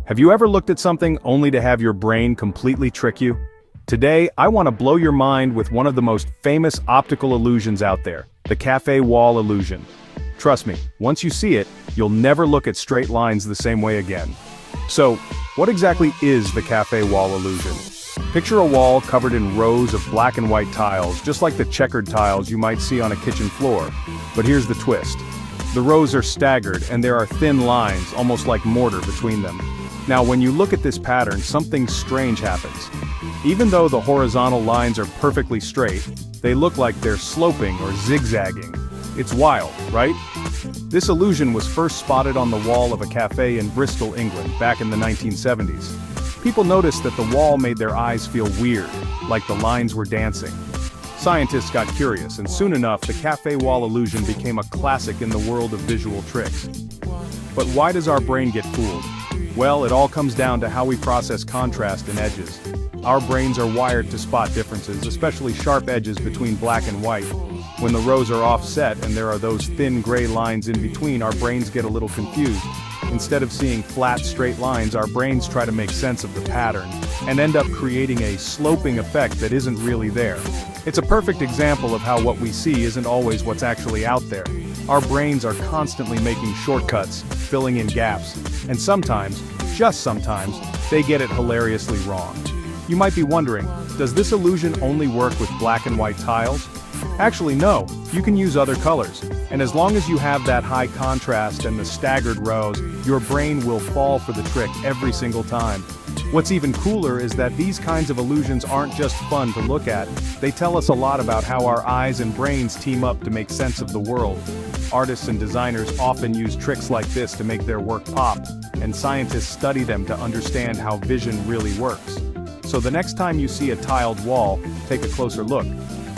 Have you ever looked at something only to have your brain completely trick you? Today, I want to blow your mind with one of the most famous optical illusions out there, the Café Wall Illusion. Trust me, once you see it, you'll never look at straight lines the same way again. So, what exactly is the Café Wall Illusion? Picture a wall covered in rows of black and white tiles, just like the checkered tiles you might see on a kitchen floor. But here's the twist. The rows are staggered and there are thin lines, almost like mortar, between them. Now when you look at this pattern, something strange happens. Even though the horizontal lines are perfectly straight, they look like they're sloping or zigzagging. It's wild, right? This illusion was first spotted on the wall of a cafe in Bristol, England, back in the 1970s. People noticed that the wall made their eyes feel weird, like the lines were dancing. Scientists got curious, and soon enough the Café Wall illusion became a classic in the world of visual tricks. But why does our brain get fooled? Well, it all comes down to how we process contrast and edges. Our brains are wired to spot differences, especially sharp edges between black and white. When the rows are offset and there are those thin gray lines in between, our brains get a little confused. Instead of seeing flat, straight lines, our brains try to make sense of the pattern, and end up creating a sloping effect that isn't really there. It's a perfect example of how what we see isn't always what's actually out there. Our brains are constantly making shortcuts, filling in gaps, and sometimes, just sometimes, they get it hilariously wrong. You might be wondering, does this illusion only work with black and white tiles? Actually no, you can use other colors, and as long as you have that high contrast and the staggered rows, your brain will fall for the trick every single time. What's even cooler is that these kinds of illusions aren't just fun to look at, they tell us a lot about how our eyes and brains team up to make sense of the world. Artists and designers often use tricks like this to make their work pop, and scientists study them to understand how vision really works. So the next time you see a tiled wall, take a closer look.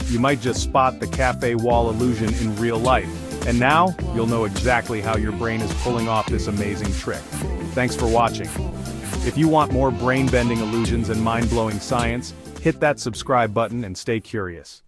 You might just spot the Café Wall illusion in real life. And now, you'll know exactly how your brain is pulling off this amazing trick. Thanks for watching. If you want more brain-bending illusions and mind-blowing science, hit that subscribe button and stay curious.